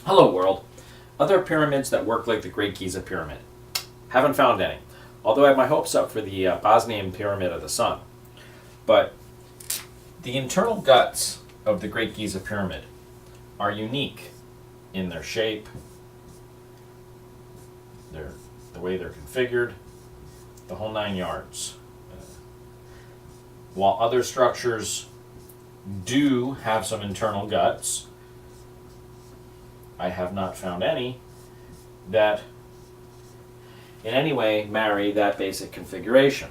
Hello world. Other pyramids that work like the Great Giza Pyramid. Haven't found any. Although I have my hopes up for the Bosnian Pyramid of the Sun. But the internal guts of the Great Giza Pyramid are unique in their shape, the way they're configured, the whole 9 yards. While other structures do have some internal guts, I have not found any that in any way marry that basic configuration.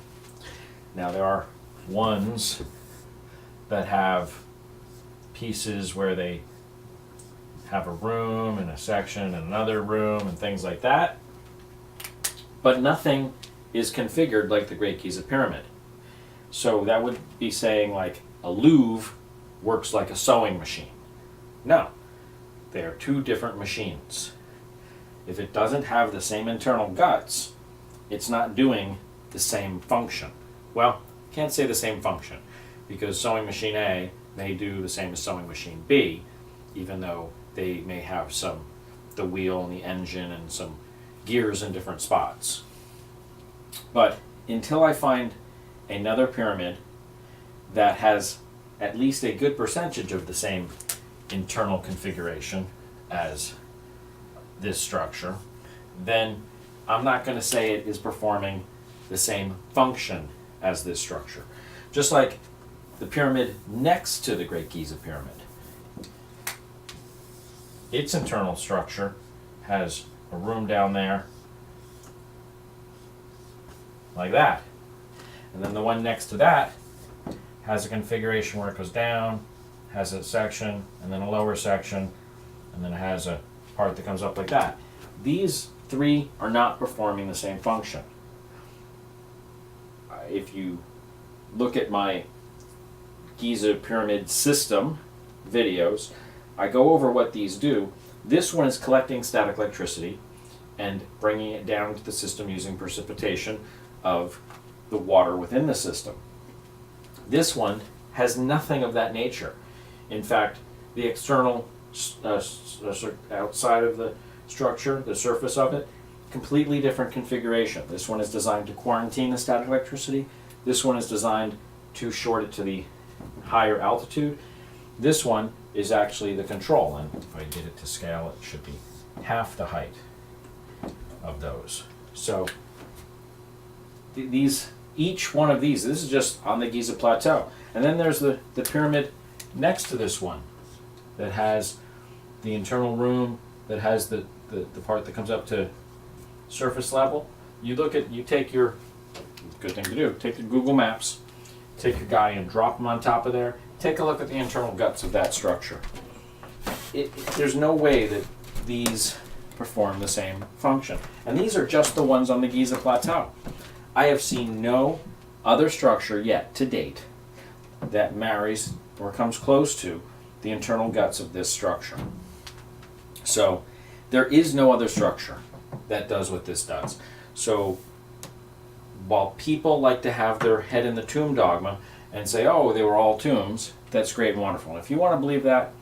Now there are ones that have pieces where they have a room and a section and another room and things like that, but nothing is configured like the Great Giza Pyramid. So that would be saying like a Louvre works like a sewing machine. No, they are two different machines. If it doesn't have the same internal guts, it's not doing the same function. Well, can't say the same function, because sewing machine A may do the same as sewing machine B, even though they may have the wheel and the engine and some gears in different spots. But until I find another pyramid that has at least a good percentage of the same internal configuration as this structure, then I'm not going to say it is performing the same function as this structure. Just like the pyramid next to the Great Giza Pyramid. Its internal structure has a room down there like that. And then the one next to that has a configuration where it goes down, has a section, and then a lower section, and then it has a part that comes up like that. These three are not performing the same function. If you look at my Giza Pyramid system videos, I go over what these do. This one is collecting static electricity and bringing it down to the system using precipitation of the water within the system. This one has nothing of that nature. In fact, the external outside of the structure, the surface of it, completely different configuration. This one is designed to quarantine the static electricity. This one is designed to short it to the higher altitude. This one is actually the control, and if I did it to scale, it should be half the height of those. So each one of these, this is just on the Giza Plateau. And then there's the pyramid next to this one that has the internal room, that has the part that comes up to surface level. You take your, good thing to do, take the Google Maps, take your guy and drop him on top of there, take a look at the internal guts of that structure. There's no way that these perform the same function. And these are just the ones on the Giza Plateau. I have seen no other structure yet to date that marries or comes close to the internal guts of this structure. So there is no other structure that does what this does. So while people like to have their head in the tomb dogma and say, oh, they were all tombs, that's great and wonderful. And if you want to believe that,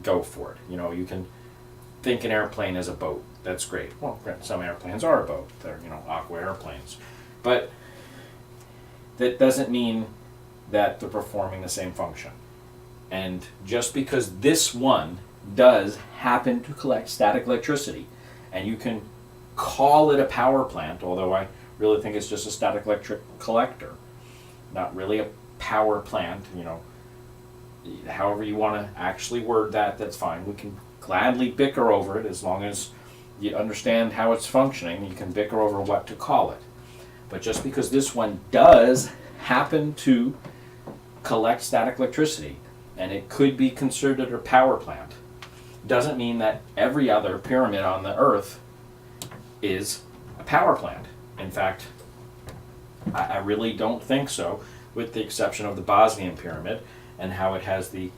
go for it. You can think an airplane as a boat. That's great. Well, some airplanes are a boat. They're, aqua airplanes. But that doesn't mean that they're performing the same function. And just because this one does happen to collect static electricity, and you can call it a power plant, although I really think it's just a static electric collector, not really a power plant, however you want to actually word that, that's fine. We can gladly bicker over it as long as you understand how it's functioning. You can bicker over what to call it. But just because this one does happen to collect static electricity, and it could be considered a power plant, doesn't mean that every other pyramid on the earth is a power plant. In fact, I really don't think so, with the exception of the Bosnian Pyramid and how it has the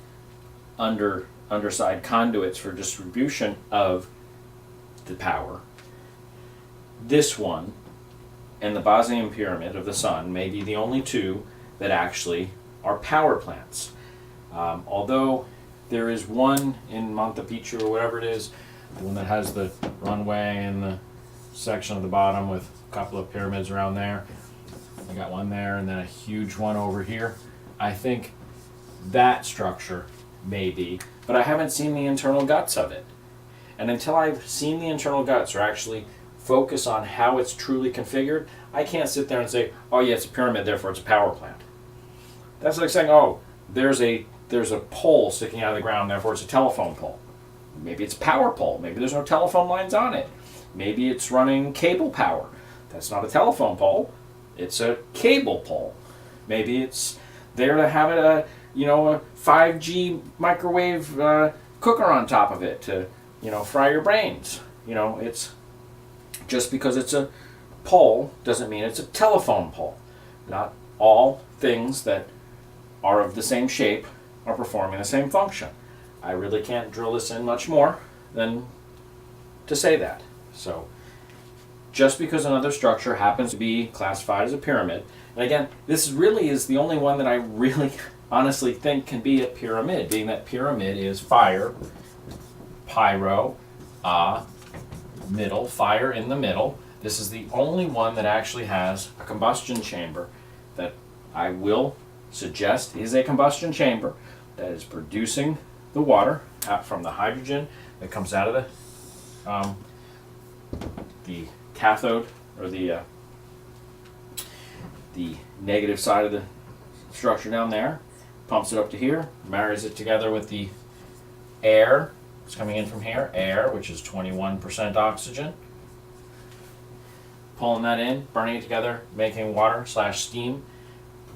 underside conduits for distribution of the power. This one and the Bosnian Pyramid of the Sun may be the only two that actually are power plants. Although there is one in Monte Picchu or whatever it is, The one that has the runway and the section of the bottom with a couple of pyramids around there. I got one there and then a huge one over here. I think that structure may be, but I haven't seen the internal guts of it. And until I've seen the internal guts or actually focus on how it's truly configured, I can't sit there and say, oh yeah, it's a pyramid, therefore it's a power plant. That's like saying, oh, there's a pole sticking out of the ground, therefore it's a telephone pole. Maybe it's a power pole. Maybe there's no telephone lines on it. Maybe it's running cable power. That's not a telephone pole. It's a cable pole. Maybe it's there to have a 5G microwave cooker on top of it to fry your brains. It's just because it's a pole doesn't mean it's a telephone pole. Not all things that are of the same shape are performing the same function. I really can't drill this in much more than to say that. So just because another structure happens to be classified as a pyramid, and again, this really is the only one that I really honestly think can be a pyramid, being that pyramid is fire, pyro, middle, fire in the middle. This is the only one that actually has a combustion chamber that I will suggest is a combustion chamber that is producing the water out from the hydrogen that comes out of the cathode, or the negative side of the structure down there, pumps it up to here, marries it together with the air that's coming in from here, air, which is 21% oxygen, pulling that in, burning it together, making water / steam.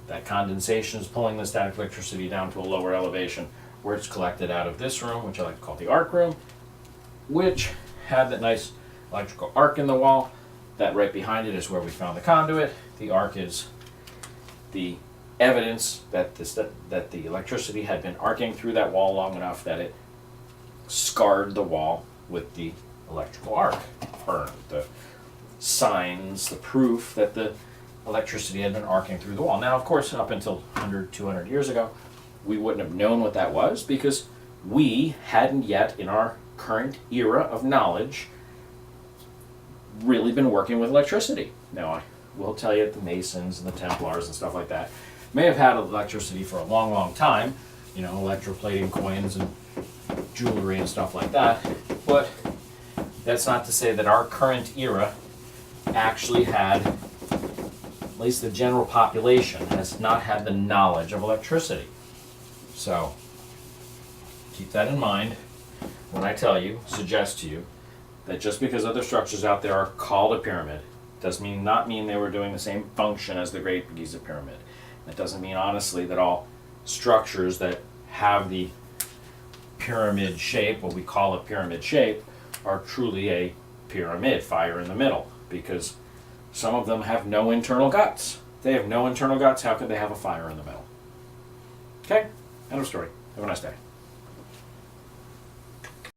That condensation is pulling the static electricity down to a lower elevation where it's collected out of this room, which I like to call the arc room, which had that nice electrical arc in the wall. That right behind it is where we found the conduit. The arc is the evidence that the electricity had been arcing through that wall long enough that it scarred the wall with the electrical arc, or the signs, the proof that the electricity had been arcing through the wall. Now, of course, up until 100, 200 years ago, we wouldn't have known what that was because we hadn't yet, in our current era of knowledge, really been working with electricity. Now, I will tell you that the Masons and the Templars and stuff like that may have had electricity for a long, long time, electroplating coins and jewelry and stuff like that, but that's not to say that our current era actually had, at least the general population has not had the knowledge of electricity. So keep that in mind when I suggest to you, that just because other structures out there are called a pyramid does not mean they were doing the same function as the Great Giza Pyramid. That doesn't mean, honestly, that all structures that have the pyramid shape, what we call a pyramid shape, are truly a pyramid, fire in the middle, because some of them have no internal guts. If they have no internal guts, how could they have a fire in the middle? Okay, end of story. Have a nice day.